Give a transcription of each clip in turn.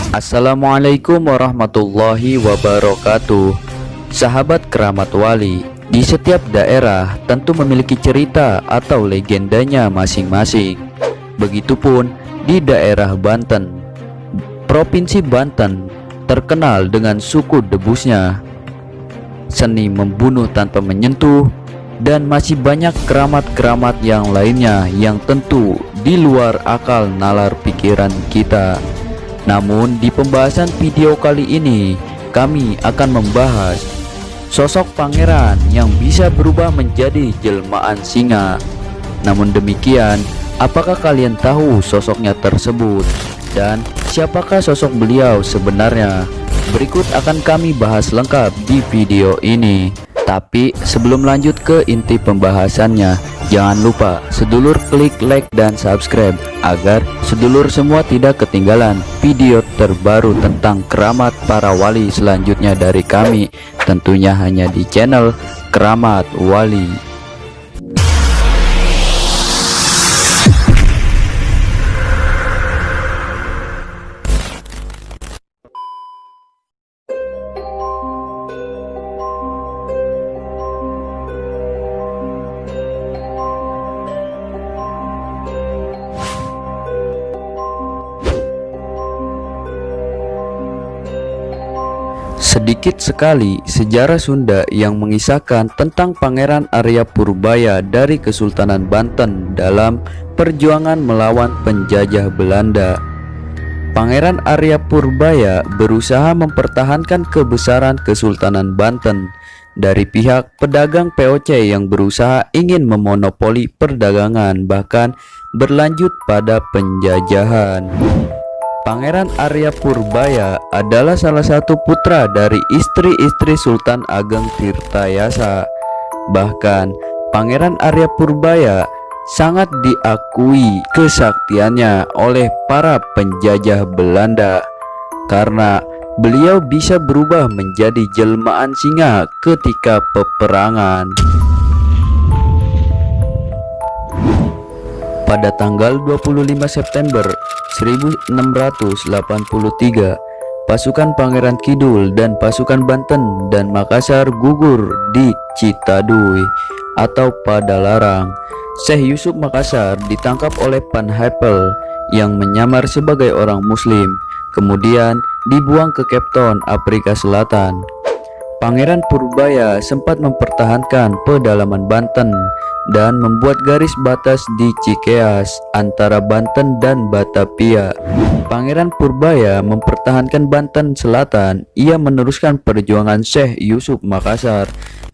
Assalamualaikum warahmatullahi wabarakatuh. Sahabat keramat wali, di setiap daerah tentu memiliki cerita atau legendanya masing-masing. Begitupun di daerah Banten. Provinsi Banten terkenal dengan suku debusnya, seni membunuh tanpa menyentuh, dan masih banyak keramat-keramat yang lainnya yang tentu di luar akal nalar pikiran kita. Namun di pembahasan video kali ini kami akan membahas sosok pangeran yang bisa berubah menjadi jelmaan singa. Namun demikian, apakah kalian tahu sosoknya tersebut dan siapakah sosok beliau sebenarnya? Berikut akan kami bahas lengkap di video ini. Tapi sebelum lanjut ke inti pembahasannya, jangan lupa sedulur klik like dan subscribe agar sedulur semua tidak ketinggalan video terbaru tentang keramat para wali selanjutnya dari kami, tentunya hanya di channel Keramat Wali. Sedikit sekali sejarah Sunda yang mengisahkan tentang Pangeran Arya Purbaya dari Kesultanan Banten dalam perjuangan melawan penjajah Belanda. Pangeran Arya Purbaya berusaha mempertahankan kebesaran Kesultanan Banten dari pihak pedagang VOC yang berusaha ingin memonopoli perdagangan, bahkan berlanjut pada penjajahan. Pangeran Arya Purbaya adalah salah satu putra dari istri-istri Sultan Ageng Tirtayasa. Bahkan Pangeran Arya Purbaya sangat diakui kesaktiannya oleh para penjajah Belanda karena beliau bisa berubah menjadi jelmaan singa ketika peperangan. Pada tanggal 25 September 1683, pasukan Pangeran Kidul dan pasukan Banten dan Makassar gugur di Citadui atau Padalarang. Syekh Yusuf Makassar ditangkap oleh Van Happel yang menyamar sebagai orang Muslim, kemudian dibuang ke Cape Town, Afrika Selatan. Pangeran Purbaya sempat mempertahankan pedalaman Banten dan membuat garis batas di Cikeas antara Banten dan Batavia. Pangeran Purbaya mempertahankan Banten Selatan. Ia meneruskan perjuangan Syekh Yusuf Makassar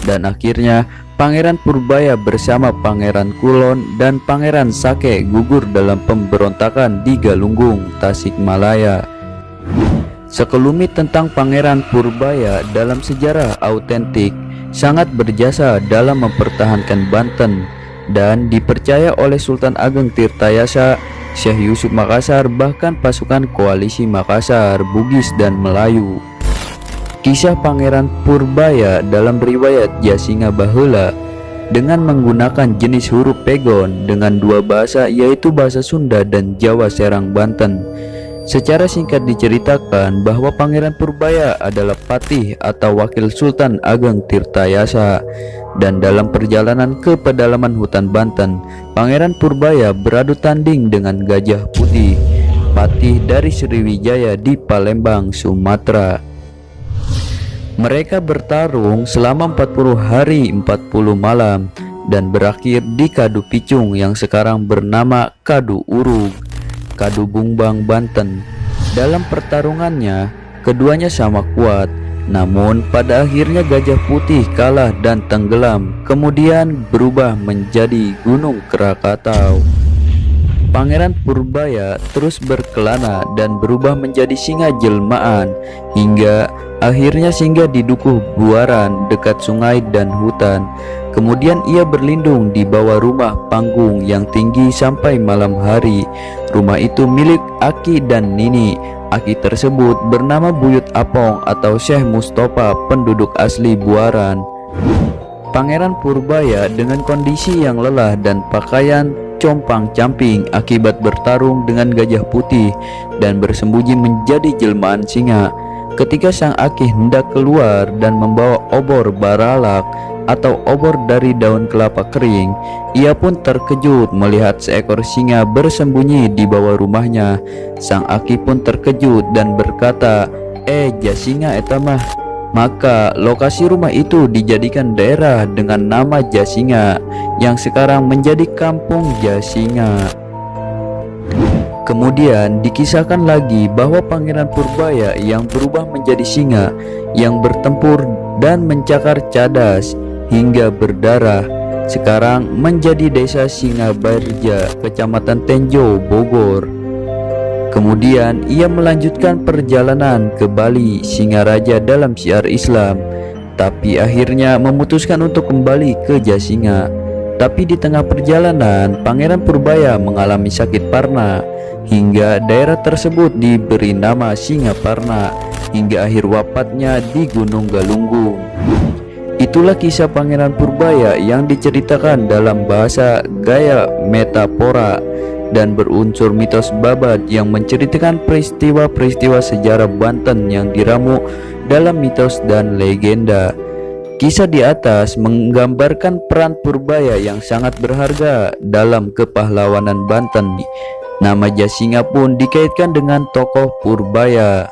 dan akhirnya Pangeran Purbaya bersama Pangeran Kulon dan Pangeran Sake gugur dalam pemberontakan di Galunggung, Tasikmalaya. Sekelumit tentang Pangeran Purbaya dalam sejarah autentik, sangat berjasa dalam mempertahankan Banten dan dipercaya oleh Sultan Ageng Tirtayasa, Syekh Yusuf Makassar, bahkan pasukan koalisi Makassar, Bugis dan Melayu. Kisah Pangeran Purbaya dalam riwayat Jasinga Baheula dengan menggunakan jenis huruf pegon dengan dua bahasa, yaitu bahasa Sunda dan Jawa Serang Banten. Secara singkat diceritakan bahwa Pangeran Purbaya adalah patih atau wakil Sultan Ageng Tirtayasa, dan dalam perjalanan ke pedalaman hutan Banten, Pangeran Purbaya beradu tanding dengan Gajah Putih, patih dari Sriwijaya di Palembang, Sumatera. Mereka bertarung selama 40 hari 40 malam dan berakhir di Kadu Picung yang sekarang bernama Kadu Urug, Kadu Bungbang, Banten. Dalam pertarungannya, keduanya sama kuat, namun pada akhirnya Gajah Putih kalah dan tenggelam, kemudian berubah menjadi Gunung Krakatau. Pangeran Purbaya terus berkelana dan berubah menjadi singa jelmaan hingga akhirnya singgah di Dukuh Buaran dekat sungai dan hutan. Kemudian ia berlindung di bawah rumah panggung yang tinggi sampai malam hari. Rumah itu milik Aki dan Nini. Aki tersebut bernama Buyut Apong atau Syekh Mustafa, penduduk asli Buaran. Pangeran Purbaya dengan kondisi yang lelah dan pakaian compang-camping akibat bertarung dengan gajah putih dan bersembunyi menjadi jelmaan singa. Ketika sang Aki hendak keluar dan membawa obor baralak atau obor dari daun kelapa kering, ia pun terkejut melihat seekor singa bersembunyi di bawah rumahnya. Sang Aki pun terkejut dan berkata, Jasinga etamah. Maka lokasi rumah itu dijadikan daerah dengan nama Jasinga yang sekarang menjadi Kampung Jasinga. Kemudian dikisahkan lagi bahwa Pangeran Purbaya yang berubah menjadi singa yang bertempur dan mencakar cadas hingga berdarah sekarang menjadi desa Singabarja, Kecamatan Tenjo, Bogor. Kemudian ia melanjutkan perjalanan ke Bali Singaraja dalam syiar Islam, tapi akhirnya memutuskan untuk kembali ke Jasinga. Tapi di tengah perjalanan Pangeran Purbaya mengalami sakit parna hingga daerah tersebut diberi nama Singaparna hingga akhir wafatnya di Gunung Galunggung. Itulah kisah Pangeran Purbaya yang diceritakan dalam bahasa gaya metafora dan berunsur mitos babat yang menceritakan peristiwa-peristiwa sejarah Banten yang diramu dalam mitos dan legenda. Kisah di atas menggambarkan peran Purbaya yang sangat berharga dalam kepahlawanan Banten. Nama Jasinga pun dikaitkan dengan tokoh Purbaya.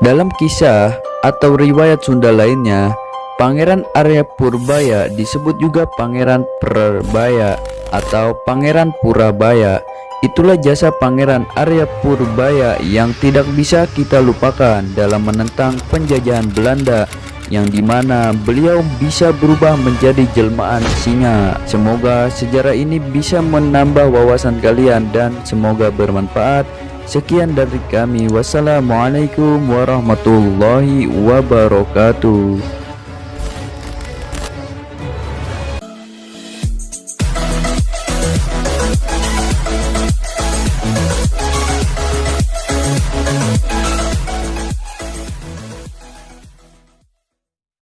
Dalam kisah atau riwayat Sunda lainnya, Pangeran Arya Purbaya disebut juga Pangeran Purbaya atau Pangeran Purabaya. Itulah jasa Pangeran Arya Purbaya yang tidak bisa kita lupakan dalam menentang penjajahan Belanda, yang dimana beliau bisa berubah menjadi jelmaan singa. Semoga sejarah ini bisa menambah wawasan kalian dan semoga bermanfaat. Sekian dari kami. Wassalamualaikum warahmatullahi wabarakatuh.